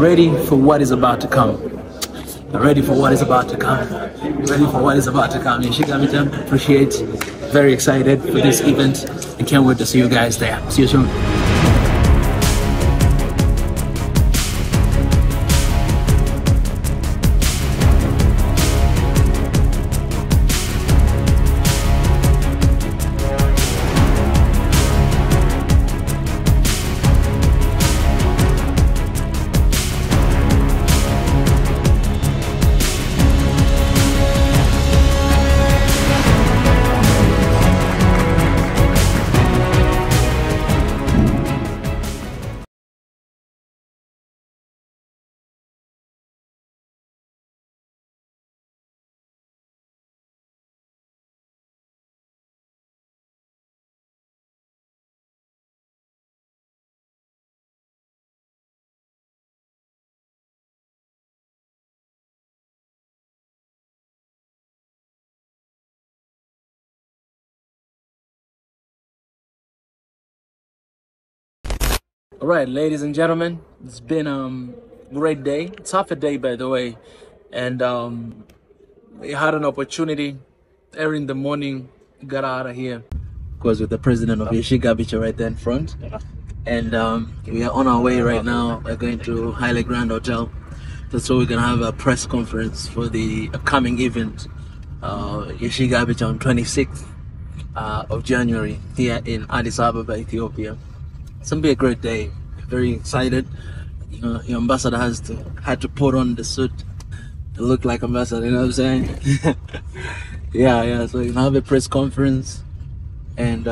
ready for what is about to come. Ready for what is about to come. Ready for what is about to come. Yesih Gabicha, appreciate, very excited for this event and can't wait to see you guys there. See you soon. All right, ladies and gentlemen, it's been a great day. It's half a day, by the way, and we had an opportunity early in the morning, got out of here, of course, with the president of Yesih Gabicha right there in front, and we are on our way right now. We're going to Highland Grand Hotel. That's where we're gonna have a press conference for the upcoming event, Yesih Gabicha on 26th of January here in Addis Ababa, Ethiopia. It's gonna be a great day. Very excited. You know, your ambassador had to put on the suit to look like ambassador. You know what I'm saying? yeah. So you have a press conference, and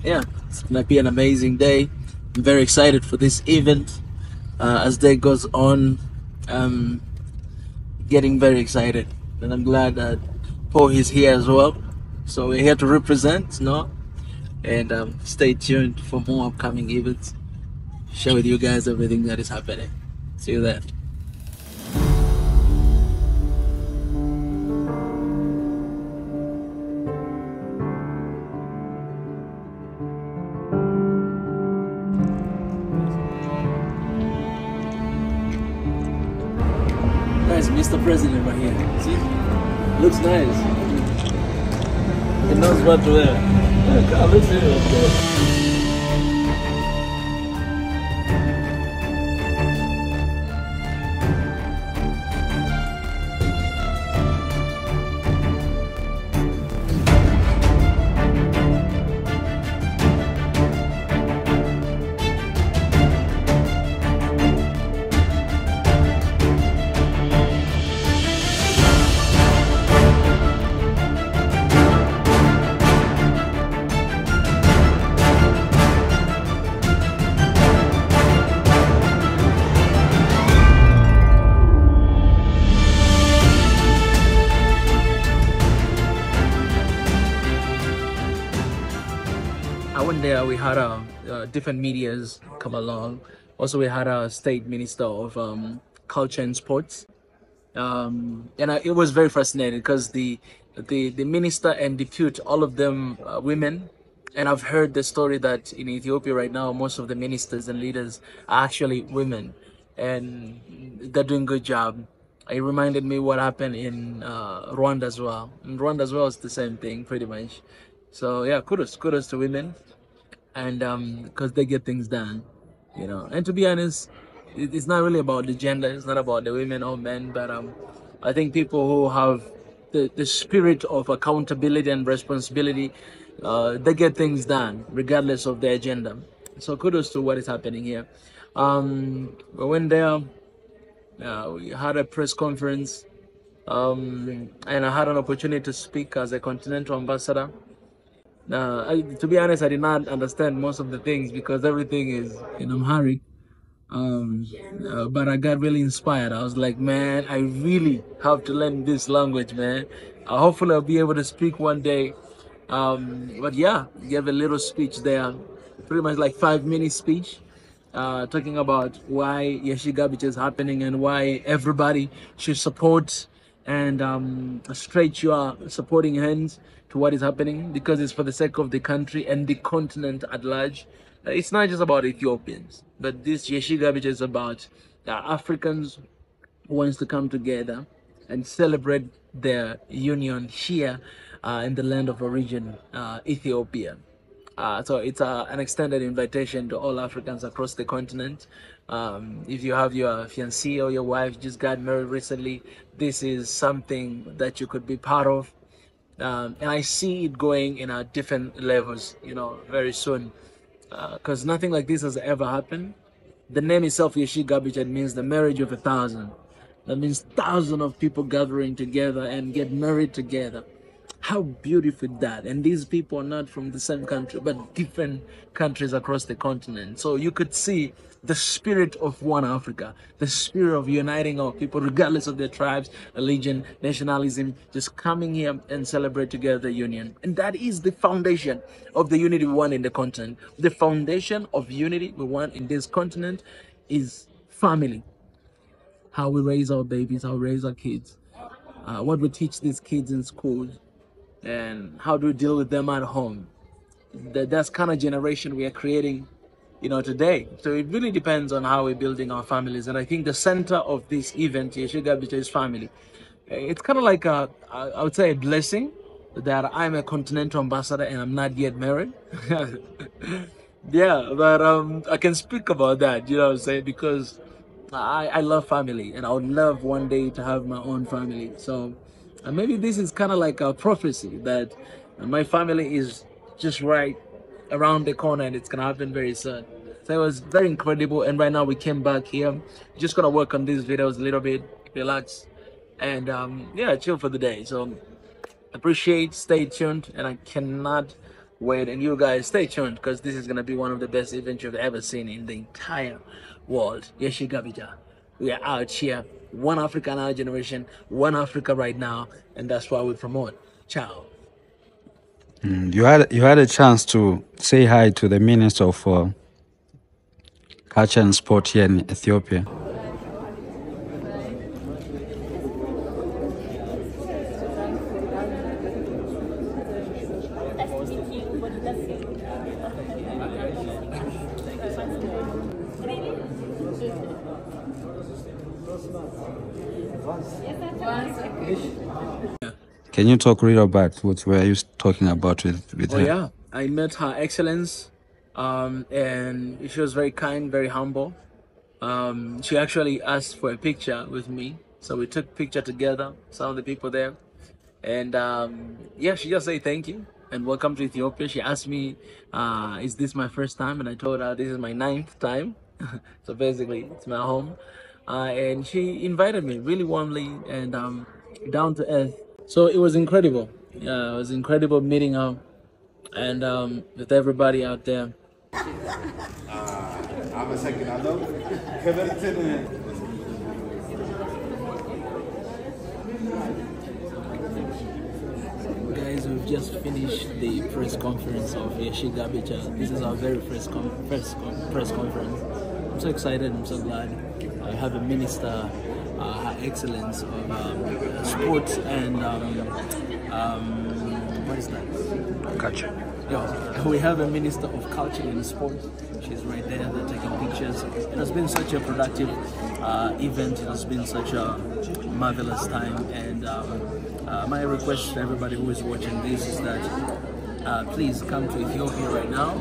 yeah, it's gonna be an amazing day. I'm very excited for this event. As day goes on, getting very excited, and I'm glad that Paul is here as well. So we're here to represent, SNOA. And stay tuned for more upcoming events. Share with you guys everything that is happening. See you there. Nice, Mr. President right here. See? Looks nice. He knows what to wear. Let's see it. One day we had different medias come along. Also, we had a state minister of culture and sports, and it was very fascinating because the minister and deputy, all of them women. And I've heard the story that in Ethiopia right now, most of the ministers and leaders are actually women, and they're doing a good job. It reminded me what happened in Rwanda as well. In Rwanda as well, it's the same thing pretty much. So yeah, kudos to women, and because they get things done, you know. And to be honest, it's not really about the gender. It's not about the women or men, but I think people who have the spirit of accountability and responsibility, they get things done regardless of their agenda. So kudos to what is happening here. We went there. We had a press conference, and I had an opportunity to speak as a continental ambassador. To be honest, I did not understand most of the things because everything is in Amharic. But I got really inspired. I was like, man, I really have to learn this language, man. Hopefully I'll be able to speak one day. But yeah, gave a little speech there, pretty much like 5-minute speech, talking about why Yesih Gabicha is happening and why everybody should support and stretch your supporting hands to what is happening, because it's for the sake of the country and the continent at large. It's not just about Ethiopians, but this Yesih Gabicha is about Africans wants to come together and celebrate their union here in the land of origin, Ethiopia. So it's an extended invitation to all Africans across the continent. If you have your fiancé or your wife just got married recently, this is something that you could be part of. And I see it going in different levels, you know, very soon, because nothing like this has ever happened. The name itself, Yesih Gabicha, means the marriage of 1,000. That means thousands of people gathering together and get married together. How beautiful that! And these people are not from the same country, but different countries across the continent. So you could see the spirit of one Africa, the spirit of uniting our people, regardless of their tribes, religion, nationalism, just coming here and celebrate together the union. And that is the foundation of the unity we want in the continent. The foundation of unity we want in this continent is family. How we raise our babies, how we raise our kids, what we teach these kids in schools, and how do we deal with them at home. That's kind of generation we are creating, you know, today. So it really depends on how we're building our families. And I think the center of this event, Yesih Gabicha, is family. It's kind of like I would say a blessing that I'm a continental ambassador and I'm not yet married. Yeah, but I can speak about that, you know what I'm saying, because I love family and I would love one day to have my own family. So maybe this is kind of like a prophecy that my family is just right around the corner and it's gonna happen very soon. So it was very incredible, and right now we came back here, just gonna work on these videos a little bit, relax, and yeah, chill for the day. So appreciate, stay tuned, and I cannot wait, and you guys stay tuned because this is gonna be one of the best events you've ever seen in the entire world. Yesih Gabicha, we are out here, one Africa in our generation, one Africa right now, and that's why we promote. Ciao. You had a chance to say hi to the Minister of Culture and Sport here in Ethiopia. Can you talk real about what were you talking about with her? Yeah, I met Her Excellence, and she was very kind, very humble. She actually asked for a picture with me, so we took picture together, some of the people there, and yeah, she just said thank you and welcome to Ethiopia. She asked me, is this my first time? And I told her this is my 9th time. So basically it's my home, and she invited me really warmly and down to earth. So it was incredible. Yeah, it was incredible meeting her and with everybody out there. Guys, we've just finished the press conference of Yesih Gabicha. This is our very first press conference. I'm so excited, I'm so glad. I have a minister, Her Excellence of Sports and what is that? Culture. Yeah, we have a Minister of Culture and Sport. She's right there, they're taking pictures. It has been such a productive event. It has been such a marvelous time, and my request to everybody who is watching this is that please come to Ethiopia right now.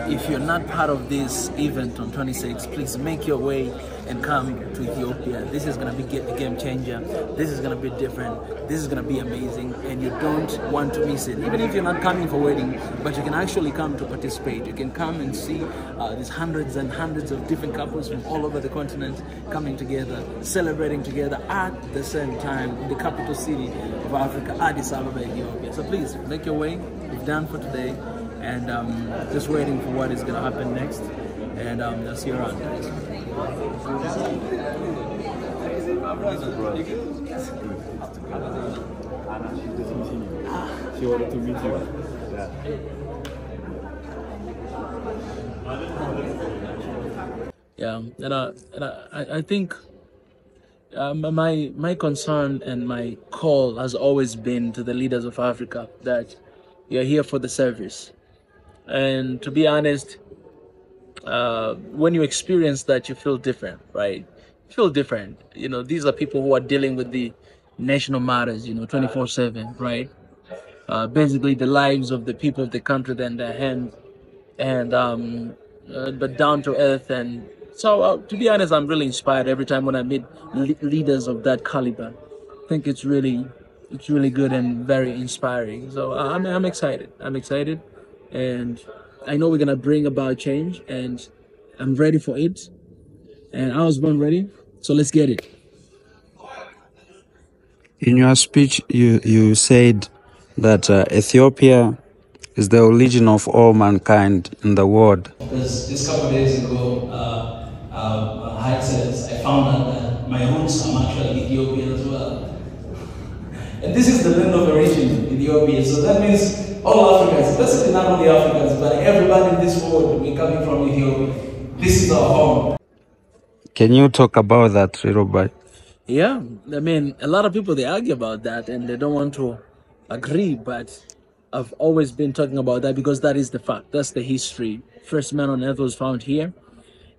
If you're not part of this event on 26, please make your way and come to Ethiopia. This is going to be a game changer. This is going to be different. This is going to be amazing, and you don't want to miss it. Even if you're not coming for wedding, but you can actually come to participate. You can come and see these hundreds and hundreds of different couples from all over the continent coming together, celebrating together at the same time in the capital city of Africa, Addis Ababa, Ethiopia. So please make your way. We've done for today, and just waiting for what is going to happen next. And I'll see you around, guys. She wanted to meet you. Yeah, and I think my concern and my call has always been to the leaders of Africa that you're here for the service. And to be honest, when you experience that, you feel different, right? You feel different. You know, these are people who are dealing with the national matters, you know, 24/7, right? Basically, the lives of the people of the country in their hands, and but down to earth. And so, to be honest, I'm really inspired every time when I meet leaders of that caliber. I think it's really good and very inspiring. So I'm excited. I'm excited, and I know we're gonna bring about change, and I'm ready for it. And I was born ready, so let's get it. In your speech, you said that Ethiopia is the origin of all mankind in the world. Because just a couple of days ago, High Excellence, I found out that my roots are actually Ethiopian as well. And this is the land of origin, Ethiopia. So that means all Africans, especially not only Africans, but everybody in this world, we're coming from Ethiopia. This is our home. Can you talk about that a little bit? Yeah, I mean, a lot of people, they argue about that and they don't want to agree, but I've always been talking about that because that is the fact. That's the history. First man on earth was found here.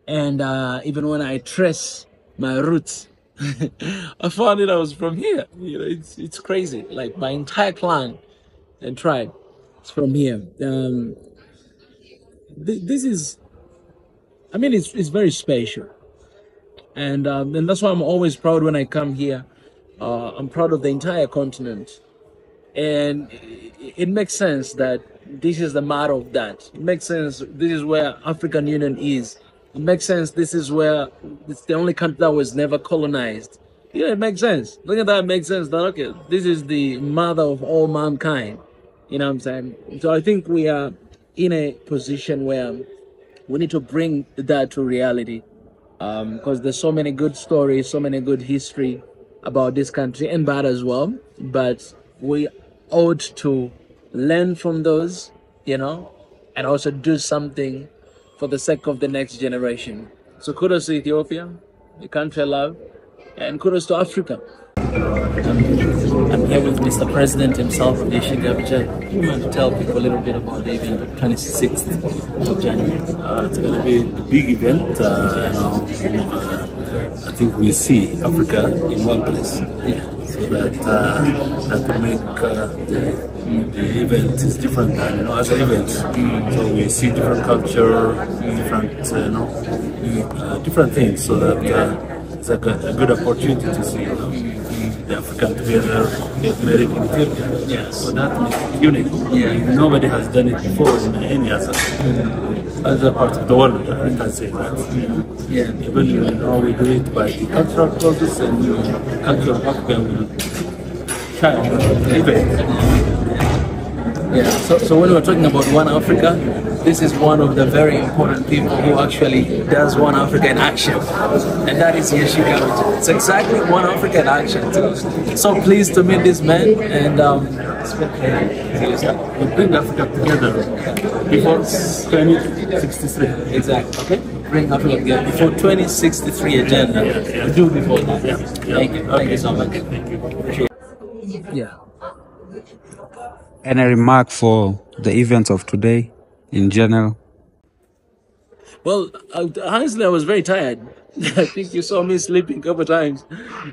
And even when I trace my roots, I found it I was from here. You know, it's crazy. Like my entire clan and tribe is from here. This is, I mean, it's very special, and that's why I'm always proud when I come here. I'm proud of the entire continent, and it makes sense that this is the matter of that. It makes sense. This is where African Union is. It makes sense. This is where it's the only country that was never colonized. Yeah, it makes sense. Look at that. It makes sense that, okay, this is the mother of all mankind. You know what I'm saying? So I think we are in a position where we need to bring that to reality, because there's so many good stories, so many good history about this country, and bad as well. But we ought to learn from those, you know, and also do something for the sake of the next generation. So kudos to Ethiopia, the country I love, and kudos to Africa. I'm here with Mr. President himself, Yesih Gabicha. You want to tell people a little bit about the event of 26th of January? It's going to be a big event. I think we see Africa in one place. Yeah. So that will make the event is different than other events. So we see different culture, different different things. So that it's like a good opportunity to see the African together get married in Ethiopia. Yes. So that makes it unique. Yeah. Nobody has done it before in any other part of the world. I can say that. Yeah. Even we do it by the cultural process, and the culture of Africa will shine event. Yeah. So when we're talking about One Africa, this is one of the very important people who actually does One Africa in action, and that is Yesih Gabicha. It's exactly One Africa in action. So pleased to meet this man, and We bring Africa together before 2063. exactly. Okay. Bring Africa together before 2063 agenda. We do before that. Thank you. Thank you so much. Yeah. Any remark for the event of today in general? Well, honestly, I was very tired. I think you saw me sleeping a couple times,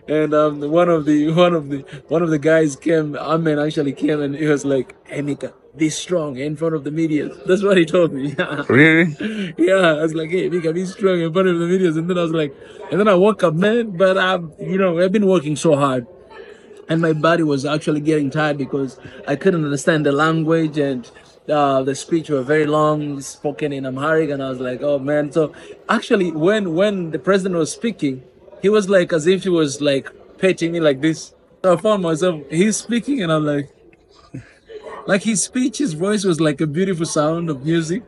and one of the guys came. Amen actually came, and he was like, "Hey, Mika, be strong in front of the media." That's what he told me. Really? Yeah, I was like, "Hey, Mika, be strong in front of the media," and then I was like, and then I woke up, man. But I've been working so hard, and my body was actually getting tired because I couldn't understand the language, and the speech were very long, spoken in Amharic, and I was like, oh man. So actually, when the president was speaking, he was like as if he was like petting me like this. So I found myself, he's speaking, and I'm like his speech, his voice was like a beautiful sound of music,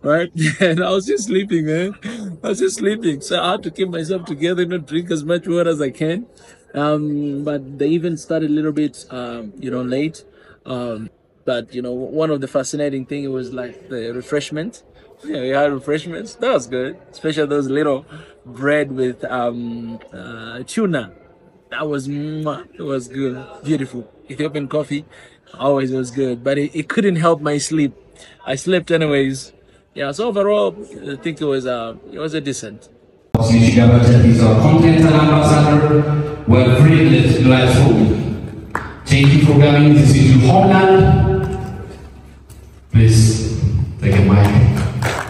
right? And I was just sleeping, man. I was just sleeping. So I had to keep myself together, drink as much water as I can. But the event started a little bit, late. But one of the fascinating thing was like the refreshment. Yeah, we had refreshments. That was good, especially those little bread with tuna. That was it was good, beautiful. Ethiopian coffee always was good, but it couldn't help my sleep. I slept anyways. Yeah, so overall, I think it was a decent. Yesih Gabicha is our content and ambassador. We're privileged, grateful. Thank you for coming. This is your homeland. Please take a mic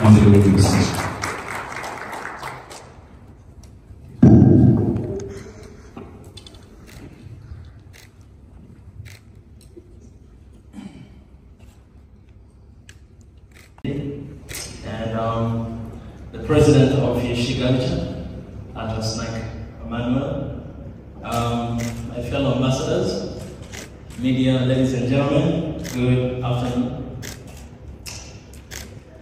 on the lyrics. And the president of Yesih Gabicha, Emmanuel, my fellow ambassadors, media, ladies and gentlemen, good afternoon.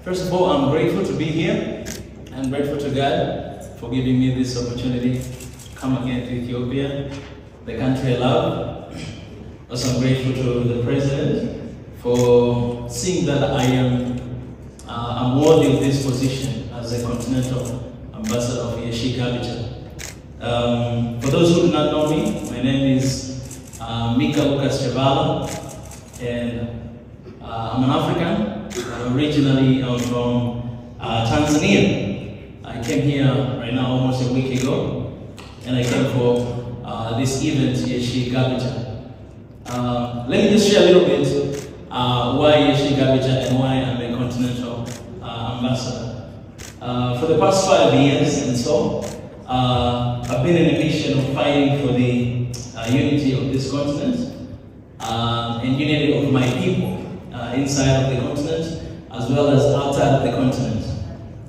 First of all, I'm grateful to be here. I'm grateful to God for giving me this opportunity to come again to Ethiopia, the country I love. Also, I'm grateful to the president for seeing that I'm worthy of this position as a continental ambassador of Yesih Gabicha. For those who do not know me, my name is Mika Lucas Chavala, and I'm an African. Originally, I'm from Tanzania. I came here right now almost a week ago, and I came for this event, Yesih Gabicha. Let me just share a little bit why Yesih Gabicha and why I'm a continental ambassador. For the past 5 years and so, I've been in a mission of fighting for the unity of this continent and unity of my people inside of the continent as well as outside of the continent.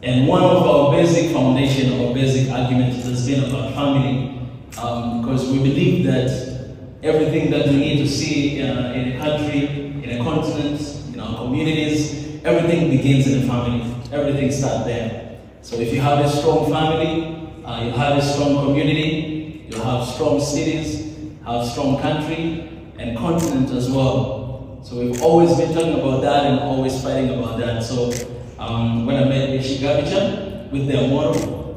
And one of our basic foundation or basic arguments has been about family, because we believe that everything that we need to see in a country, in a continent, in our communities, everything begins in a family. Everything starts there. So if you have a strong family, you have a strong community, you have strong cities, have strong country and continent as well. So we've always been talking about that and always fighting about that. So when I met Yesih Gabicha with their motto,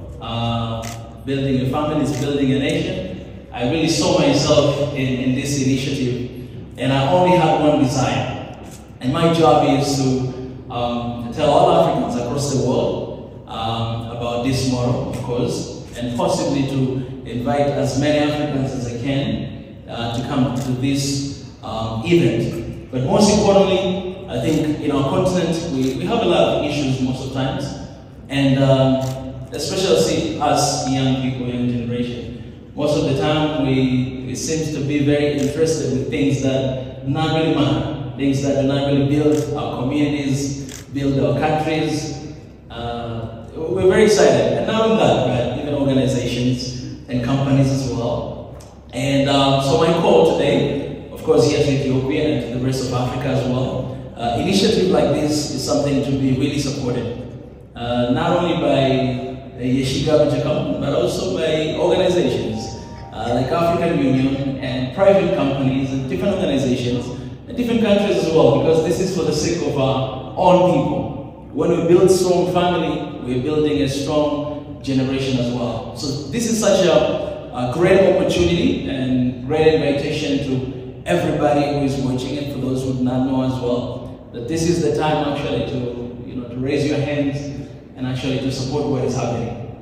building a family is building a nation, I really saw myself in this initiative, and I only had one desire. And my job is to tell all Africans across the world about this motto, of course, and possibly to invite as many Africans as I can to come to this event. But most importantly, I think in our continent, we have a lot of issues most of the times, and especially us young people, young generation, most of the time we seem to be very interested in things that do not really matter, things that do not really build our communities, build our countries. We're very excited, and not only that, right, even organizations and companies as well. And so my call today, of course, here to Ethiopia and to the rest of Africa as well, initiative like this is something to be really supported, not only by the Yesih Gabicha company, but also by organizations like African Union and private companies and different organizations and different countries as well, because this is for the sake of our own people. When we build strong family, we're building a strong generation as well. So this is such a great opportunity and great invitation to everybody who is watching it, for those who do not know as well, that this is the time actually to raise your hands and actually to support what is happening.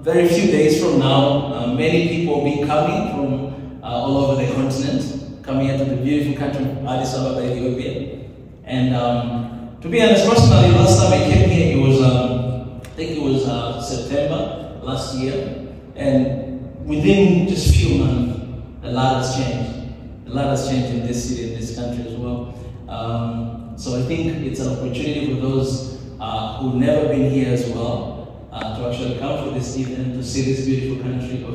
Very few days from now, many people will be coming from all over the continent, coming into the beautiful country of Addis Ababa, Ethiopia. And to be honest, personally, last time I came here, it was, I think it was September last year, and within just a few months, a lot has changed. A lot has changed in this city, in this country as well. So I think it's an opportunity for those who've never been here as well to actually come for this event, to see this beautiful country of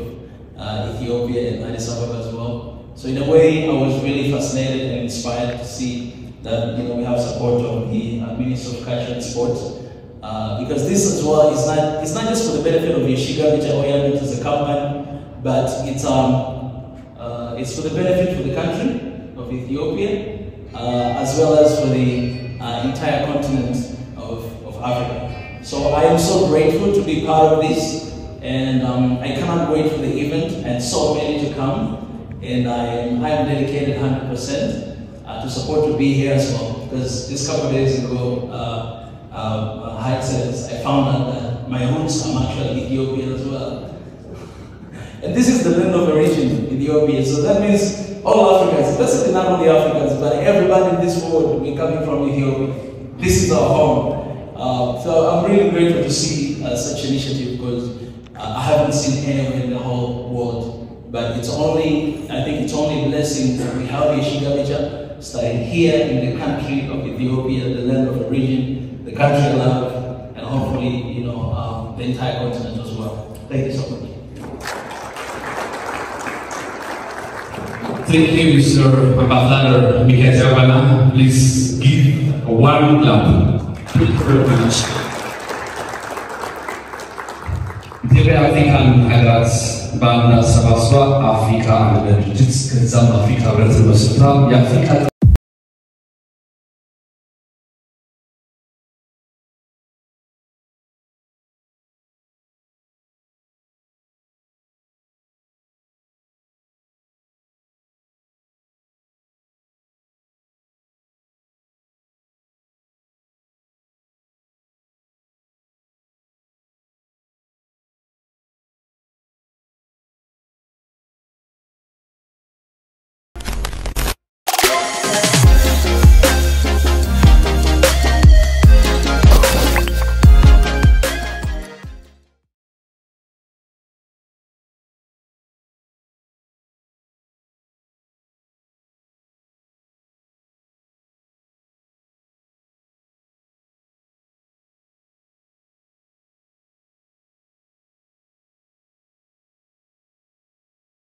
Ethiopia and Addis Ababa as well. So in a way, I was really fascinated and inspired to see that we have support of the Ministry of Culture and Sports, because this as well is not just for the benefit of Yesih Gabicha or Yambit as a company, but it's for the benefit for the country of Ethiopia, as well as for the entire continent of Africa. So I am so grateful to be part of this, and I cannot wait for the event and so many to come, and I am dedicated 100% to support to be here as well, because this couple of days ago, Her Excellency, I found out that my roots are actually Ethiopian as well. And this is the land of origin, Ethiopia. So that means all Africans, especially not only Africans, but everybody in this world, we're coming from Ethiopia. This is our home. So I'm really grateful to see such initiative because I haven't seen anywhere in the whole world. But it's only, I think it's only a blessing that we have Yesih Gabicha starting here in the country of Ethiopia, the land of origin, the country I love, and hopefully, you know, the entire continent as well. Thank you so much. Thank you, Mr. Ambassador Ethiopia'S. Please give a warm clap. Thank you very much. ኢትዮጵያ አፍሪካን ሀገራት በአንድ አሰባስባ አፍሪካ አንድነት ድርጅት ከዛም አፍሪካ ህብረትን መስርታ የአፍሪካ